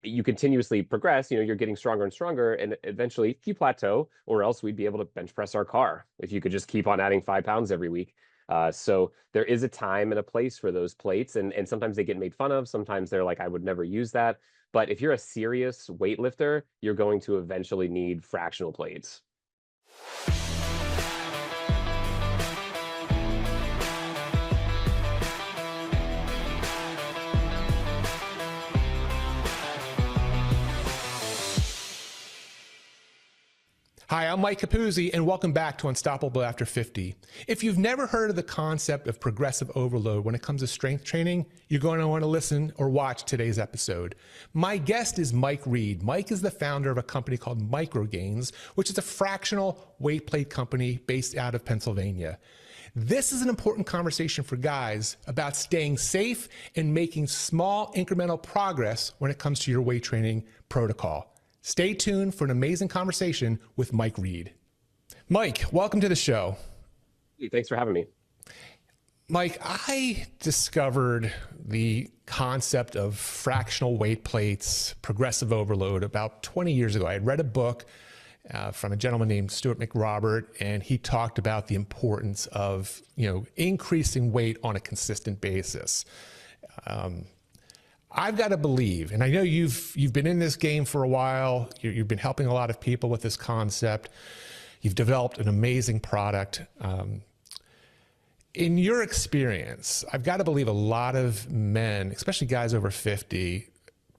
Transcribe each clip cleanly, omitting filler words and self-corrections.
you continuously progress, you're getting stronger and stronger, and eventually you plateau, or else we'd be able to bench press our car if you could just keep on adding 5 pounds every week. So there is a time and a place for those plates, and sometimes they get made fun of. Sometimes they're like, I would never use that. But if you're a serious weightlifter, you're going to eventually need fractional plates. Hi, I'm Mike Capuzzi, and welcome back to Unstoppable After 50. If you've never heard of the concept of progressive overload when it comes to strength training, you're going to want to listen or watch today's episode. My guest is Mike Reed. Mike is the founder of a company called Microgains, which is a fractional weight plate company based out of Pennsylvania. This is an important conversation for guys about staying safe and making small incremental progress when it comes to your weight training protocol. Stay tuned for an amazing conversation with Mike Reed. Mike, welcome to the show. Hey, thanks for having me. Mike, I discovered the concept of fractional weight plates, progressive overload, about 20 years ago. I had read a book from a gentleman named Stuart McRobert, and he talked about the importance of, increasing weight on a consistent basis. I've got to believe, and I know you've been in this game for a while, you've been helping a lot of people with this concept, you've developed an amazing product. In your experience, I've got to believe a lot of men, especially guys over 50,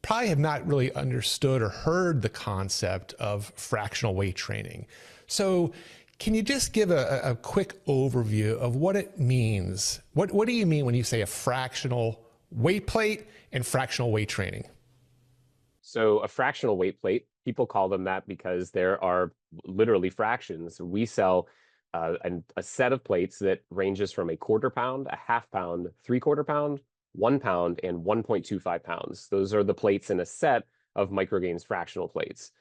probably have not really understood or heard the concept of fractional weight training. So can you just give a quick overview of what it means? What do you mean when you say a fractional weight plate and fractional weight training? So a fractional weight plate, people call them that because there are literally fractions. We sell a set of plates that ranges from a quarter pound, a half pound, 3/4 pound, 1 pound, and 1.25 pounds. Those are the plates in a set of Microgains fractional plates.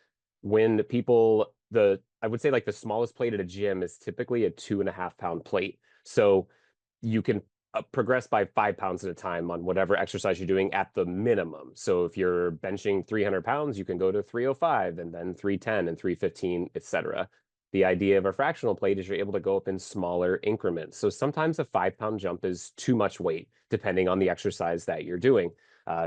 When people, I would say like the smallest plate at a gym is typically a 2.5 pound plate. So you can progress by 5 pounds at a time on whatever exercise you're doing at the minimum. So if you're benching 300 pounds, you can go to 305 and then 310 and 315, etc. The idea of a fractional plate is you're able to go up in smaller increments. So sometimes a 5 pound jump is too much weight, depending on the exercise that you're doing.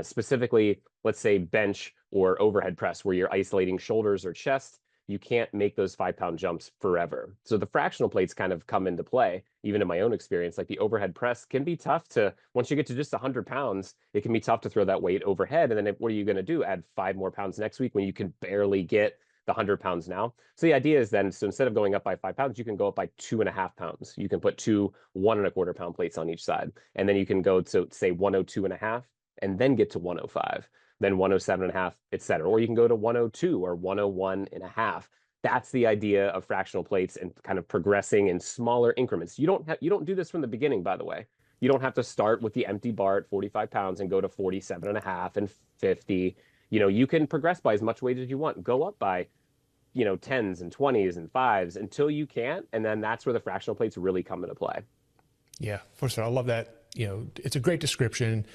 Specifically, let's say bench or overhead press, where you're isolating shoulders or chest. You can't make those 5 pound jumps forever. So the fractional plates kind of come into play. Even in my own experience, like the overhead press can be tough to, once you get to just 100 pounds, it can be tough to throw that weight overhead. And then what are you going to do? Add 5 more pounds next week when you can barely get the 100 pounds now. So the idea is then, so instead of going up by 5 pounds, you can go up by 2.5 pounds. You can put 2 1.25 pound plates on each side. And then you can go to say 102.5 and then get to 105. Then 107.5, et cetera. Or you can go to 102 or 101.5. That's the idea of fractional plates and kind of progressing in smaller increments. You don't do this from the beginning, by the way. You don't have to start with the empty bar at 45 pounds and go to 47.5 and 50. You can progress by as much weight as you want. Go up by, 10s and 20s and 5s until you can't. And then that's where the fractional plates really come into play. Yeah, first of all, I love that. It's a great description.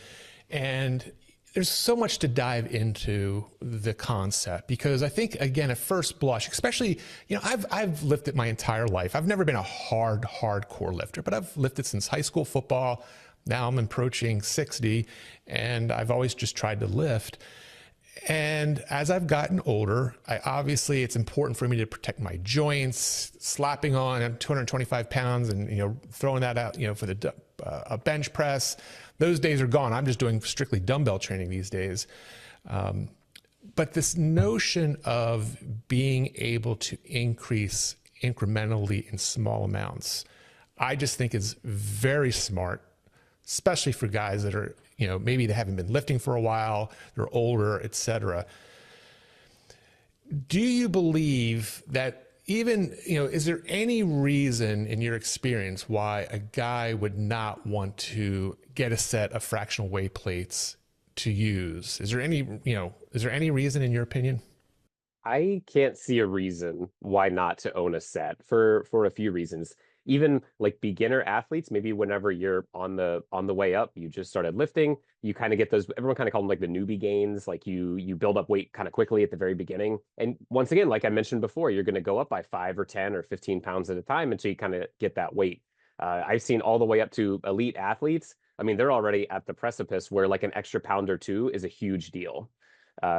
And there's so much to dive into the concept, because I think, again, at first blush, especially, I've lifted my entire life. I've never been a hardcore lifter, but I've lifted since high school football. Now I'm approaching 60, and I've always just tried to lift. And as I've gotten older, obviously it's important for me to protect my joints. Slapping on 225 pounds and throwing that out for a bench press, those days are gone. I'm just doing strictly dumbbell training these days. But this notion of being able to increase incrementally in small amounts, I just think is very smart, especially for guys that are, maybe they haven't been lifting for a while, they're older, etc. Do you believe that even, is there any reason in your experience why a guy would not want to get a set of fractional weight plates to use? Is there any reason in your opinion? I can't see a reason why not to own a set for a few reasons. even like beginner athletes, maybe whenever you're on the way up, you just started lifting, you kind of get those, everyone kind of call them like the newbie gains, like you build up weight kind of quickly at the very beginning. And once again, like I mentioned before, you're going to go up by 5 or 10 or 15 pounds at a time until you kind of get that weight. I've seen all the way up to elite athletes. I mean, they're already at the precipice where like an extra pound or two is a huge deal.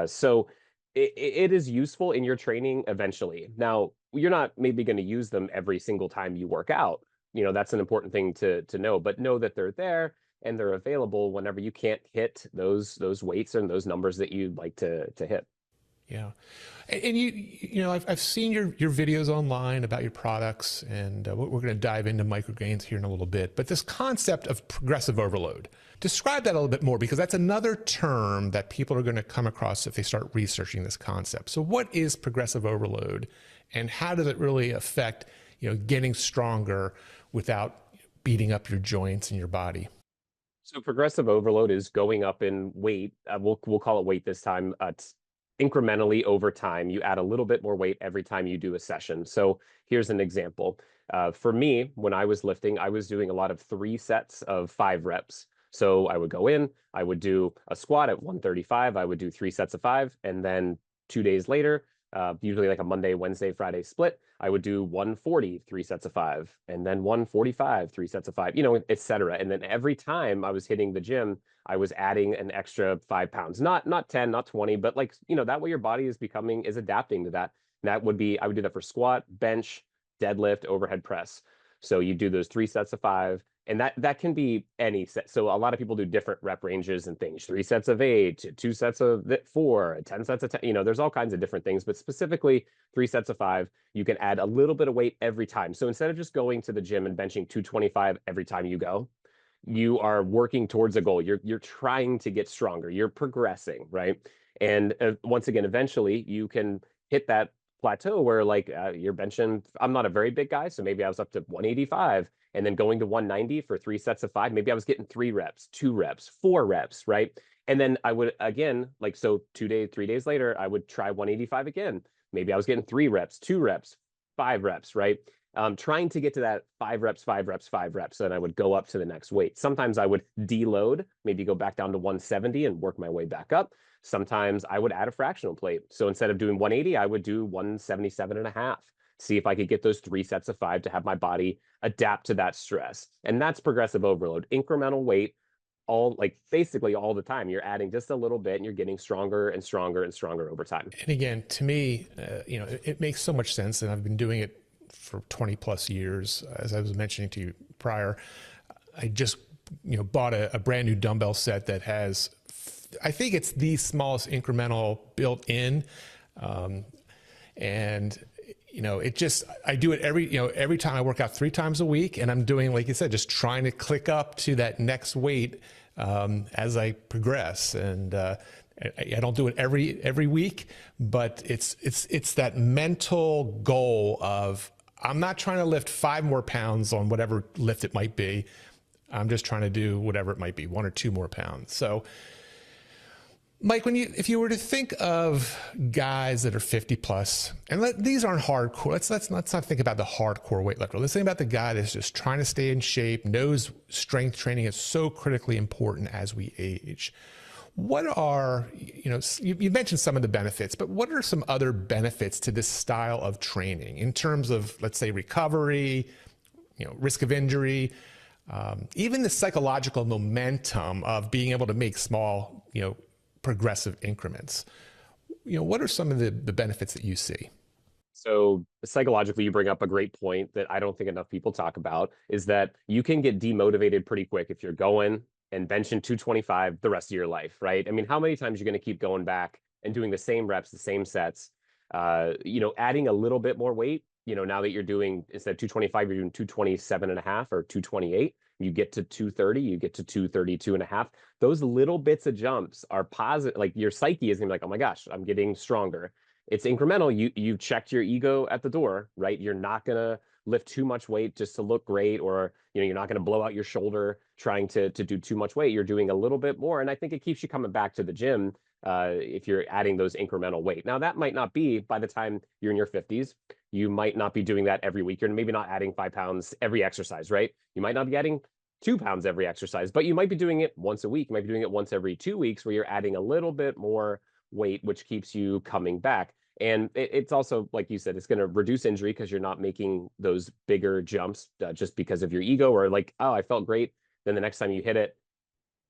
So it is useful in your training eventually. Now, you're not maybe going to use them every single time you work out. That's an important thing to know, but know that they're there and they're available whenever you can't hit those weights and those numbers that you'd like to hit. Yeah. And I've seen your videos online about your products, and we're going to dive into microgains here in a little bit. But this concept of progressive overload, describe that a little bit more, because that's another term that people are going to come across if they start researching this concept. So what is progressive overload, and how does it really affect, getting stronger without beating up your joints and your body? So progressive overload is going up in weight. We'll call it weight this time. Incrementally over time. You add a little bit more weight every time you do a session. So here's an example. For me, when I was lifting, I was doing a lot of 3 sets of 5 reps. So I would go in, I would do a squat at 135, I would do 3 sets of 5, and then 2 days later, usually like a Monday, Wednesday, Friday split, I would do 140, 3 sets of 5, and then 145, 3 sets of 5, et cetera. And then every time I was hitting the gym, I was adding an extra 5 pounds, not 10, not 20, but like, that way your body is adapting to that. And that would be, I would do that for squat, bench, deadlift, overhead press. So you do those 3 sets of 5, and that can be any set. So a lot of people do different rep ranges and things, 3 sets of 8, 2 sets of 4, 10 sets of 10, there's all kinds of different things, but specifically 3 sets of 5, you can add a little bit of weight every time. So instead of just going to the gym and benching 225 every time you go, you are working towards a goal. You're trying to get stronger. You're progressing, right? And once again, eventually you can hit that plateau where like you're benching. I'm not a very big guy, so maybe I was up to 185 and then going to 190 for 3 sets of 5. Maybe I was getting 3 reps, 2 reps, 4 reps, right? And then I would again, like so 2 days, 3 days later, I would try 185 again. Maybe I was getting 3 reps, 2 reps, 5 reps, right? Trying to get to that 5 reps, 5 reps, 5 reps, and I would go up to the next weight. Sometimes I would deload, maybe go back down to 170 and work my way back up. Sometimes I would add a fractional plate. So instead of doing 180, I would do 177 and a half. See if I could get those 3 sets of 5 to have my body adapt to that stress. And that's progressive overload, incremental weight, all like basically all the time. You're adding just a little bit and you're getting stronger and stronger and stronger over time. And again, to me, it makes so much sense, and I've been doing it for 20 plus years. As I was mentioning to you prior, I just bought a brand new dumbbell set that has, I think it's the smallest incremental built in, and it just, I do it every time I work out 3 times a week, and I'm doing, like you said, just trying to click up to that next weight as I progress. And I don't do it every week, but it's that mental goal of, I'm not trying to lift 5 more pounds on whatever lift it might be. I'm just trying to do whatever it might be, 1 or 2 more pounds. So, Mike, if you were to think of guys that are 50 plus, and these aren't hardcore, let's not think about the hardcore weightlifter. Let's think about the guy that's just trying to stay in shape, knows strength training is so critically important as we age. What are, you mentioned some of the benefits, but what are some other benefits to this style of training in terms of, let's say, recovery, risk of injury, even the psychological momentum of being able to make small, progressive increments? What are some of the benefits that you see? So psychologically, you bring up a great point that I don't think enough people talk about, is that you can get demotivated pretty quick if you're going and benching 225 the rest of your life, right? I mean, how many times are you going to keep going back and doing the same reps, the same sets, adding a little bit more weight, now that you're doing, instead of 225, you're doing 227 and a half or 228, you get to 230, you get to 232 and a half. Those little bits of jumps are positive. Like your psyche is gonna be like, oh my gosh, I'm getting stronger. It's incremental. You've checked your ego at the door, right? You're not gonna lift too much weight just to look great, or you're not gonna blow out your shoulder trying to do too much weight. You're doing a little bit more, and I think it keeps you coming back to the gym if you're adding those incremental weight. Now, that might not be by the time you're in your 50s. You might not be doing that every week. You're maybe not adding 5 pounds every exercise, right? You might not be adding 2 pounds every exercise, but you might be doing it once a week. You might be doing it once every 2 weeks where you're adding a little bit more weight, which keeps you coming back. And it's also, like you said, it's going to reduce injury because you're not making those bigger jumps just because of your ego or like, oh, I felt great. Then the next time you hit it,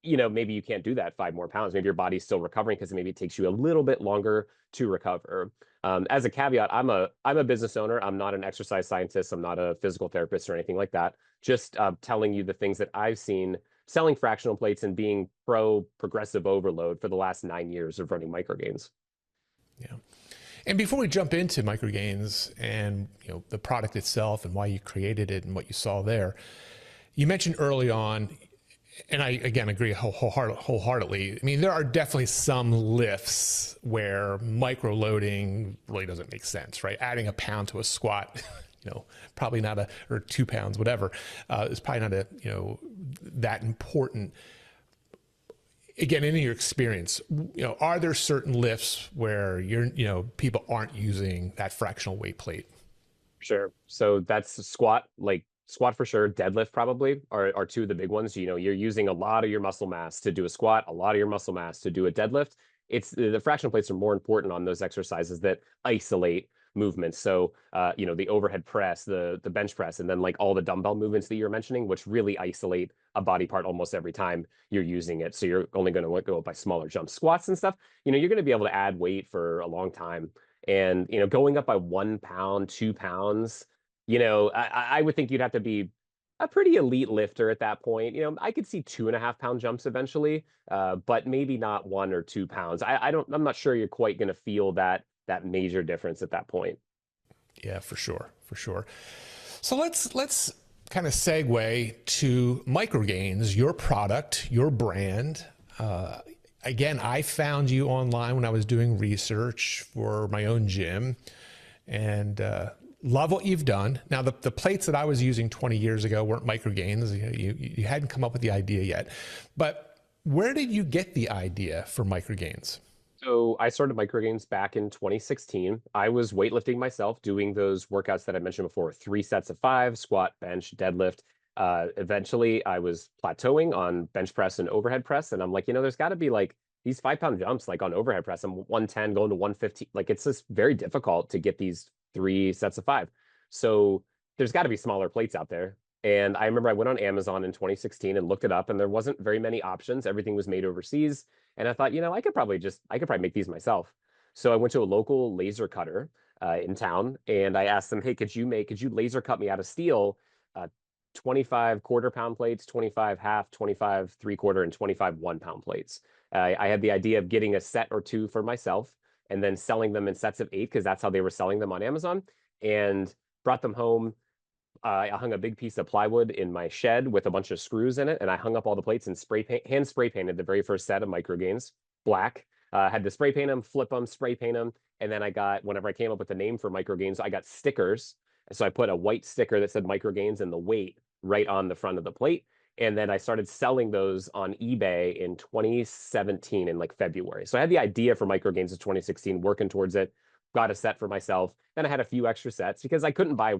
maybe you can't do that 5 more pounds. Maybe your body's still recovering because maybe it takes you a little bit longer to recover. As a caveat, I'm a business owner. I'm not an exercise scientist. I'm not a physical therapist or anything like that. Just telling you the things that I've seen selling fractional plates and being pro progressive overload for the last 9 years of running microgains. Yeah. And before we jump into microgains and the product itself and why you created it and what you saw there, you mentioned early on, and I again agree wholeheartedly. I mean, there are definitely some lifts where micro loading really doesn't make sense, right? Adding a pound to a squat, probably not or 2 pounds, whatever, is probably not that important. Again, in your experience, are there certain lifts where people aren't using that fractional weight plate? Sure. So that's squat, like squat for sure. Deadlift probably are two of the big ones. You're using a lot of your muscle mass to do a squat, a lot of your muscle mass to do a deadlift. It's the fractional plates are more important on those exercises that isolate movements. So, the overhead press, the bench press, and then like all the dumbbell movements that you're mentioning, which really isolate a body part almost every time you're using it. So you're only going to go by smaller jumps, squats and stuff. You're going to be able to add weight for a long time. And, going up by 1 pound, 2 pounds, I would think you'd have to be a pretty elite lifter at that point. I could see 2.5 pound jumps eventually, but maybe not 1 or 2 pounds. I'm not sure you're quite going to feel that major difference at that point. Yeah, for sure, for sure. So let's kind of segue to microgains, your product, your brand. Again, I found you online when I was doing research for my own gym, and love what you've done. Now, the plates that I was using 20 years ago weren't microgains. You hadn't come up with the idea yet. But where did you get the idea for microgains? So I started microgains back in 2016. I was weightlifting myself, doing those workouts that I mentioned before, 3 sets of 5, squat, bench, deadlift. Eventually, I was plateauing on bench press and overhead press. And I'm like, there's got to be like these 5 pound jumps, like on overhead press. I'm 110 going to 115. Like it's just very difficult to get these 3 sets of 5. So there's got to be smaller plates out there. And I remember I went on Amazon in 2016 and looked it up, and there wasn't very many options. Everything was made overseas. And I thought, I could probably make these myself. So I went to a local laser cutter in town, and I asked them, hey, could you laser cut me out of steel 25 quarter-pound plates, 25 half, 25 three-quarter, and 25 1-pound plates? I had the idea of getting a set or two for myself and then selling them in sets of 8 because that's how they were selling them on Amazon, and brought them home. I hung a big piece of plywood in my shed with a bunch of screws in it, and I hung up all the plates and hand spray painted the very first set of microgains black. Had to spray paint them, flip them, spray paint them, and then whenever I came up with the name for microgains, I got stickers. So I put a white sticker that said microgains and the weight right on the front of the plate. And then I started selling those on eBay in 2017 in like February. So I had the idea for microgains in 2016, working towards it, got a set for myself. Then I had a few extra sets because I couldn't buy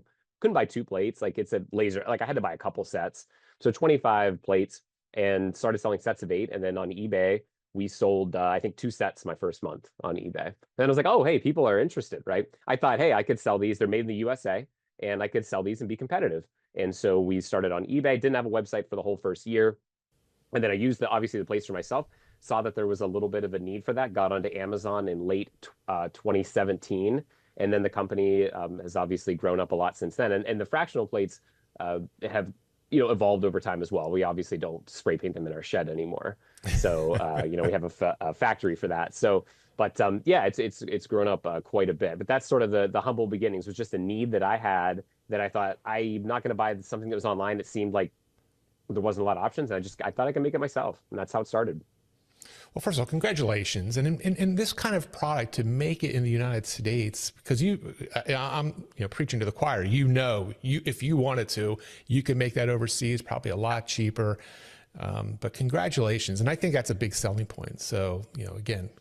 2 plates. Like it's a laser, like I had to buy a couple sets. So 25 plates and started selling sets of 8. And then on eBay, we sold, I think 2 sets my first month on eBay. And I was like, oh, hey, people are interested, right? I thought, hey, I could sell these. They're made in the USA and I could sell these and be competitive. And so we started on eBay, didn't have a website for the whole first year. And then I used obviously the place for myself, saw that there was a little bit of a need for that, got onto Amazon in late 2017. And then the company has obviously grown up a lot since then. And the fractional plates have evolved over time as well. We obviously don't spray paint them in our shed anymore. So we have a factory for that. So, but yeah, it's grown up quite a bit. But that's sort of the humble beginnings. Was just a need that I had that I thought I'm not going to buy something that was online. It seemed like there wasn't a lot of options. And I thought I could make it myself, and that's how it started. Well, first of all, congratulations. And in this kind of product, to make it in the United States, because I'm preaching to the choir, if you wanted to, you could make that overseas, probably a lot cheaper. But congratulations. And I think that's a big selling point. So, again,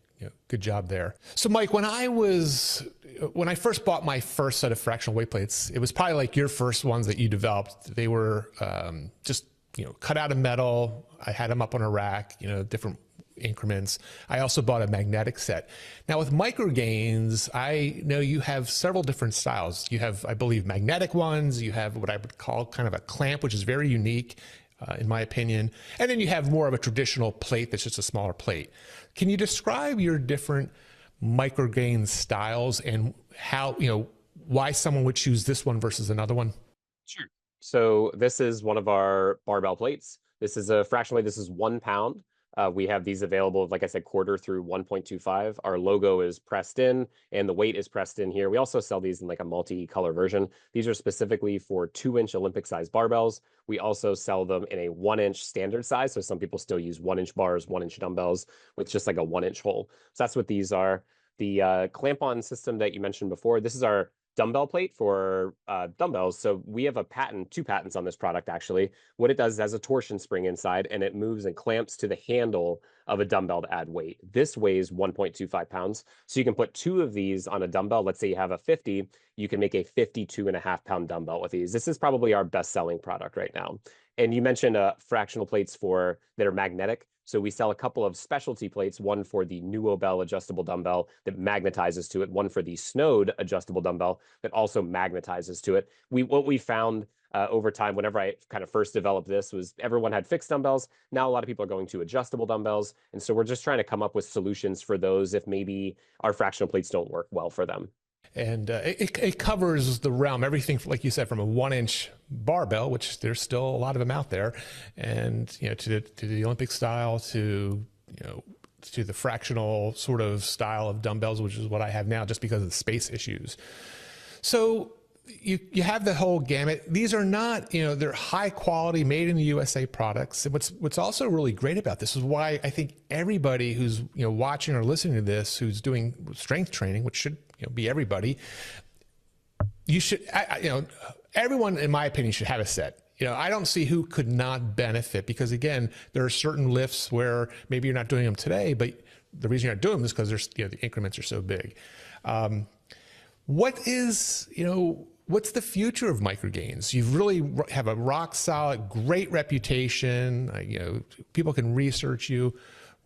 Good job there. So, Mike, when I first bought my first set of fractional weight plates, it was probably like your first ones that you developed. They were just cut out of metal. I had them up on a rack, different increments. I also bought a magnetic set. Now with micro gains, I know you have several different styles. You have, I believe, magnetic ones. You have what I would call kind of a clamp, which is very unique. In my opinion. And then you have more of a traditional plate that's just a smaller plate. Can you describe your different microgain styles and how, why someone would choose this one versus another one? Sure. So this is one of our barbell plates. This is a fractional weight. This is 1 pound. We have these available, like I said, quarter through 1.25. Our logo is pressed in and the weight is pressed in here. We also sell these in like a multi-color version. These are specifically for 2-inch Olympic size barbells. We also sell them in a 1-inch standard size. So some people still use 1-inch bars, 1-inch dumbbells with just like a 1-inch hole. So that's what these are. The clamp-on system that you mentioned before, this is our dumbbell plate for dumbbells. So we have two patents on this product actually. What it does is it has a torsion spring inside and it moves and clamps to the handle of a dumbbell to add weight. This weighs 1.25 pounds. So you can put 2 of these on a dumbbell. Let's say you have a 50, you can make a 52.5 pound dumbbell with these. This is probably our best selling product right now. And you mentioned fractional plates that are magnetic. So we sell a couple of specialty plates, one for the Nuobel adjustable dumbbell that magnetizes to it, one for the Snowed adjustable dumbbell that also magnetizes to it. What we found over time, whenever I kind of first developed this, was everyone had fixed dumbbells. Now a lot of people are going to adjustable dumbbells. And so we're just trying to come up with solutions for those if maybe our fractional plates don't work well for them. And it covers the realm, everything, like you said, from a 1-inch barbell, which there's still a lot of them out there, and to the Olympic style, to the fractional sort of style of dumbbells, which is what I have now, just because of the space issues. So you have the whole gamut. These are not, they're high quality, made in the USA products. And what's also really great about this is why I think everybody who's watching or listening to this, who's doing strength training, which should be everybody, you should, everyone, in my opinion, should have a set. I don't see who could not benefit, because again, there are certain lifts where maybe you're not doing them today, but the reason you're not doing them is because there's, the increments are so big. What's the future of microgains? You really have a rock solid, great reputation. People can research you.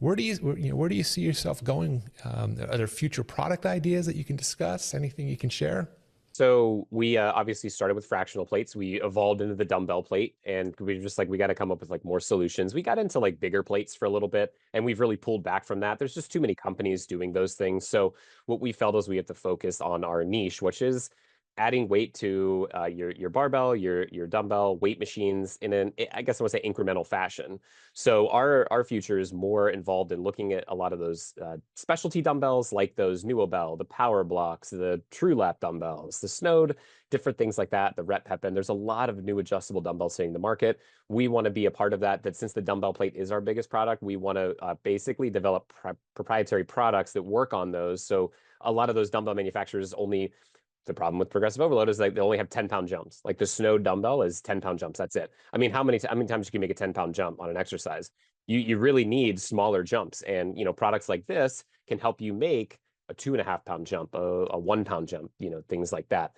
Where do you see yourself going? Are there future product ideas that you can discuss? Anything you can share? So we obviously started with fractional plates. We evolved into the dumbbell plate, and we just we got to come up with like more solutions. We got into like bigger plates for a little bit, and we've really pulled back from that. There's just too many companies doing those things. So what we felt is we have to focus on our niche, which is adding weight to your barbell, your dumbbell weight machines in an, I guess I would say, incremental fashion. So our future is more involved in looking at a lot of those specialty dumbbells, like those Nuobel, the Power Blocks, the True Lap dumbbells, the Snowed, different things like that, the Rep Pep. And there's a lot of new adjustable dumbbells hitting the market. We want to be a part of that. That since the dumbbell plate is our biggest product, we want to basically develop proprietary products that work on those. So a lot of those dumbbell manufacturers only. The problem with progressive overload is like they only have 10-pound jumps. Like the Snowed dumbbell is 10-pound jumps. That's it. I mean, how many times you can make a 10-pound jump on an exercise? You really need smaller jumps, and products like this can help you make a 2.5-pound jump, a 1-pound jump, things like that.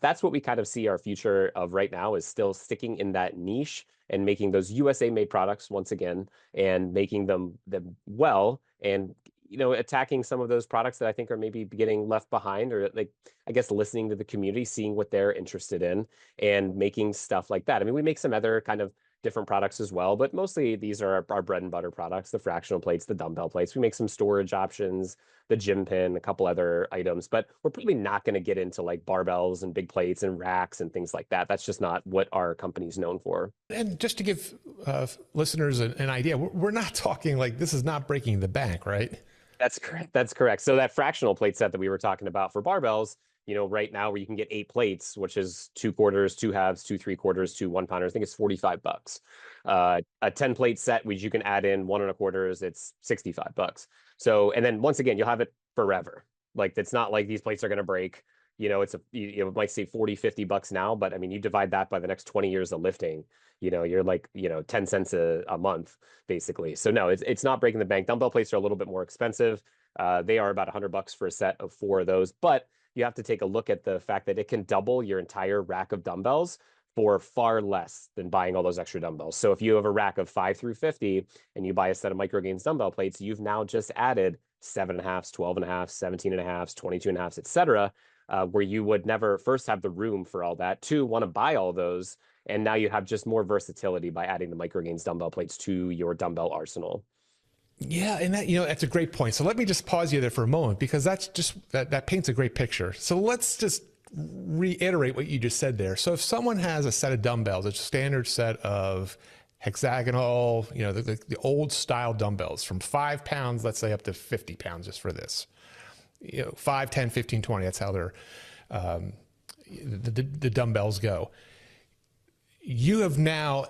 That's what we kind of see our future of right now, is still sticking in that niche and making those USA made products once again, and making them well, and attacking some of those products that I think are maybe getting left behind, or like, I guess, listening to the community, seeing what they're interested in, and making stuff like that. I mean, we make some other kind of different products as well, but mostly these are our bread and butter products, the fractional plates, the dumbbell plates. We make some storage options, the gym pin, a couple other items, but we're probably not going to get into like barbells and big plates and racks and things like that. That's just not what our company's known for. And just to give listeners an idea, we're not talking like, this is not breaking the bank, right? That's correct. That's correct. So that fractional plate set that we were talking about for barbells, right now where you can get 8 plates, which is 2 quarters, 2 halves, 2 3/4, 2 1-pounders, I think it's $45. A 10 plate set, which you can add in 1 1/4, it's $65. So, and then once again, you'll have it forever. Like, it's not like these plates are going to break. It might say $40-50 now, but I mean, you divide that by the next 20 years of lifting, you're like, 10 cents a month, basically. So no, it's not breaking the bank. Dumbbell plates are a little bit more expensive. They are about $100 for a set of four of those, but you have to take a look at the fact that it can double your entire rack of dumbbells for far less than buying all those extra dumbbells. So if you have a rack of 5 through 50 and you buy a set of micro gains dumbbell plates, you've now just added 7.5s, 12.5s, 17.5s, 22.5s, etc., where you would never first have the room for all that, two, want to buy all those, and now you have just more versatility by adding the micro gains dumbbell plates to your dumbbell arsenal. Yeah, and that that's a great point. So let me just pause you there for a moment because that's just that paints a great picture. So let's just reiterate what you just said there. So if someone has a set of dumbbells, a standard set of hexagonal, the old style dumbbells from 5 pounds, let's say up to 50 pounds just for this, 5, 10, 15, 20, that's how they're, the dumbbells go. You have now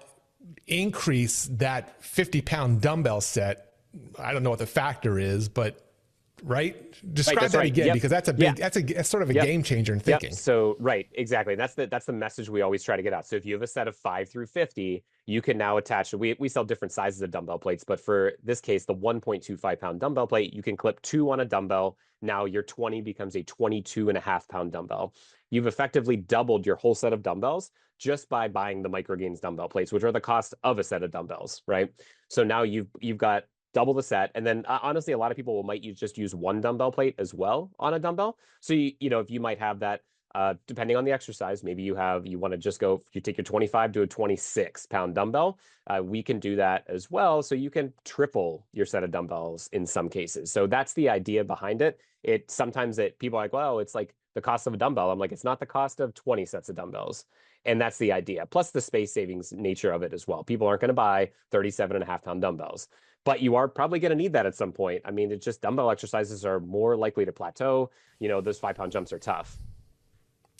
increased that 50-pound dumbbell set. I don't know what the factor is, but right? Describe that again, yep. because that's a big, that's sort of a game changer in thinking. Yep. So right, exactly. That's the message we always try to get out. So if you have a set of 5 through 50, you can now attach. We sell different sizes of dumbbell plates, but for this case, the 1.25-pound dumbbell plate, you can clip 2 on a dumbbell. Now your 20 becomes a 22.5-pound dumbbell. You've effectively doubled your whole set of dumbbells just by buying the micro gains dumbbell plates, which are the cost of a set of dumbbells, right? So now you've got double the set. And then honestly, a lot of people might just use one dumbbell plate as well on a dumbbell. So, if you might have that, depending on the exercise, maybe you want to just go, you take your 25 to a 26-pound dumbbell. We can do that as well. So you can triple your set of dumbbells in some cases. So that's the idea behind it. Sometimes people are like, well, it's like the cost of a dumbbell. I'm like, it's not the cost of 20 sets of dumbbells. And that's the idea. Plus the space savings nature of it as well. People aren't going to buy 37.5-pound dumbbells, but you are probably going to need that at some point. I mean, it's just dumbbell exercises are more likely to plateau. Those 5-pound jumps are tough.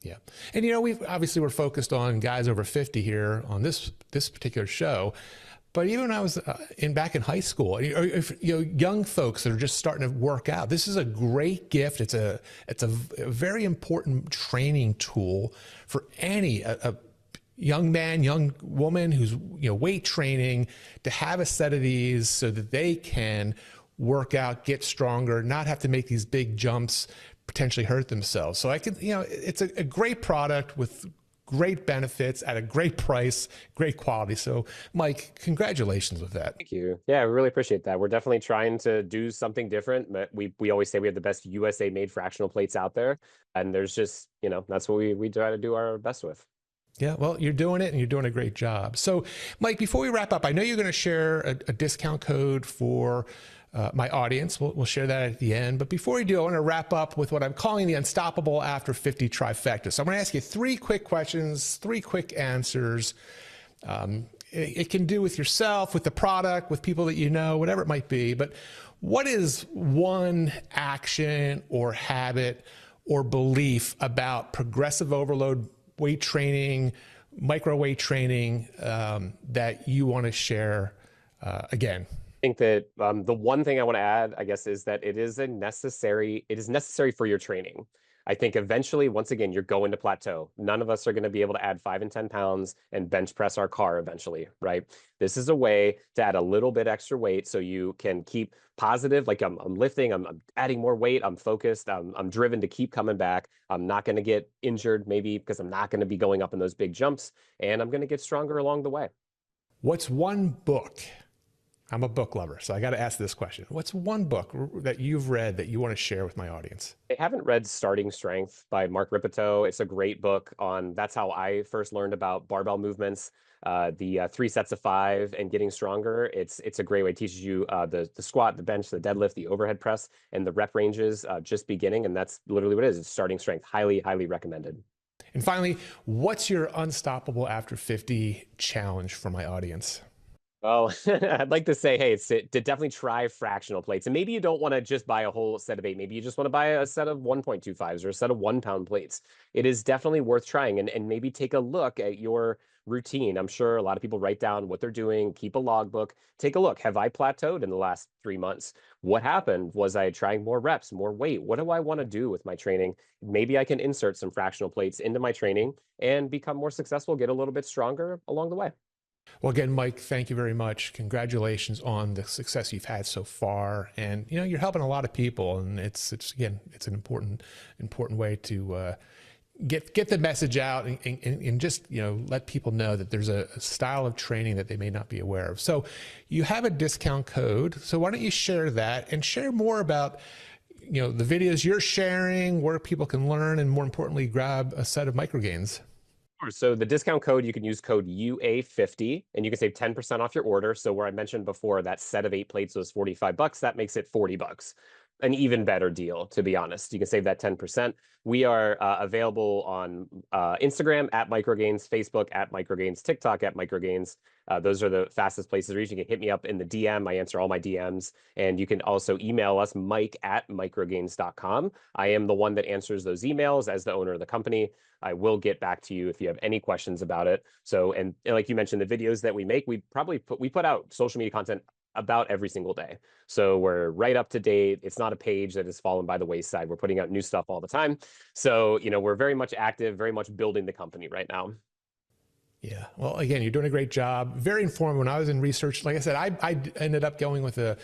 Yeah. And, we're focused on guys over 50 here on this particular show. But even when I was back in high school, young folks that are just starting to work out, this is a great gift. It's a very important training tool for any a young man, young woman who's weight training, to have a set of these so that they can work out, get stronger, not have to make these big jumps, potentially hurt themselves. So it's a great product with great benefits at a great price, great quality. So, Mike, congratulations with that. Thank you. Yeah, we really appreciate that. We're definitely trying to do something different. But we always say we have the best USA made fractional plates out there. And there's just, that's what we try to do our best with. Yeah, well, you're doing it and you're doing a great job. So, Mike, before we wrap up, I know you're going to share a discount code for my audience. We'll share that at the end. But before we do, I want to wrap up with what I'm calling the unstoppable after 50 trifecta. So I'm going to ask you 3 quick questions, 3 quick answers. It can do with yourself, with the product, with people that you know, whatever it might be. But what is one action or habit or belief about progressive overload weight training, micro weight training that you want to share again? I think that the one thing I want to add, I guess, is that it is necessary for your training. I think eventually, once again, you're going to plateau. None of us are going to be able to add 5 and 10 pounds and bench press our car eventually, right? This is a way to add a little bit extra weight so you can keep positive. Like I'm lifting, I'm adding more weight, I'm focused, I'm driven to keep coming back. I'm not going to get injured maybe because I'm not going to be going up in those big jumps, and I'm going to get stronger along the way. What's one book? I'm a book lover, so I got to ask this question. What's one book that you've read that you want to share with my audience? I haven't read Starting Strength by Mark Rippetoe. It's a great book that's how I first learned about barbell movements, the 3 sets of 5 and getting stronger. It's a great way. It teaches you the squat, the bench, the deadlift, the overhead press, and the rep ranges just beginning. And that's literally what it is. It's Starting Strength. Highly, highly recommended. And finally, what's your unstoppable after 50 challenge for my audience? Well, I'd like to say, hey, to definitely try fractional plates. And maybe you don't want to just buy a whole set of 8. Maybe you just want to buy a set of 1.25s or a set of 1-pound plates. It is definitely worth trying, and maybe take a look at your routine. I'm sure a lot of people write down what they're doing, keep a logbook, take a look. Have I plateaued in the last 3 months? What happened? Was I trying more reps, more weight? What do I want to do with my training? Maybe I can insert some fractional plates into my training and become more successful, get a little bit stronger along the way. Well, again, Mike, thank you very much. Congratulations on the success you've had so far, and you're helping a lot of people, and it's again, it's an important way to get the message out and just let people know that there's a style of training that they may not be aware of. So you have a discount code. So why don't you share that and share more about the videos you're sharing, where people can learn, and more importantly, grab a set of microgains. So the discount code, you can use code UA50 and you can save 10% off your order. So where I mentioned before that set of 8 plates was $45, that makes it $40. An even better deal, to be honest. You can save that 10%. We are available on Instagram at Microgains, Facebook at Microgains, TikTok at Microgains. Those are the fastest places to reach. You can hit me up in the DM. I answer all my DMs. And you can also email us, mike@microgains.com. I am the one that answers those emails as the owner of the company. I will get back to you if you have any questions about it. So, and like you mentioned, the videos that we make, we put out social media content about every single day. So we're right up to date. It's not a page that has fallen by the wayside. We're putting out new stuff all the time. So, we're very much active, very much building the company right now. Yeah. Well, again, you're doing a great job. Very informative. When I was in research, like I said, I ended up going with a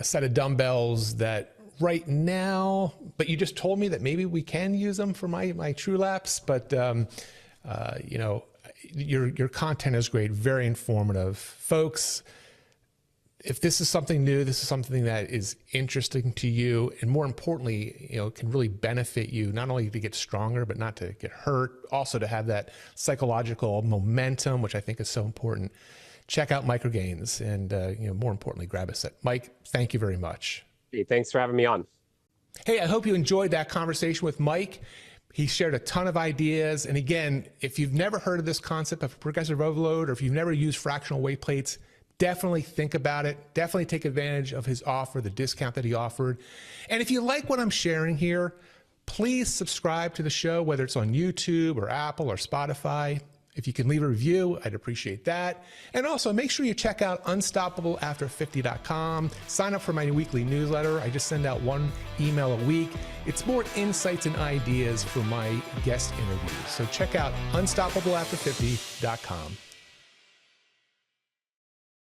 set of dumbbells that right now, but you just told me that maybe we can use them for my true laps. But, your content is great. Very informative. Folks, if this is something new, this is something that is interesting to you, and more importantly, can really benefit you, not only to get stronger, but not to get hurt, also to have that psychological momentum, which I think is so important. Check out Microgains and, more importantly, grab a set. Mike, thank you very much. Hey, thanks for having me on. Hey, I hope you enjoyed that conversation with Mike. He shared a ton of ideas. And again, if you've never heard of this concept of progressive overload, or if you've never used fractional weight plates, definitely think about it. Definitely take advantage of his offer, the discount that he offered. And if you like what I'm sharing here, please subscribe to the show, whether it's on YouTube or Apple or Spotify. If you can leave a review, I'd appreciate that. And also make sure you check out unstoppableafter50.com. Sign up for my weekly newsletter. I just send out 1 email a week. It's more insights and ideas for my guest interviews. So check out unstoppableafter50.com.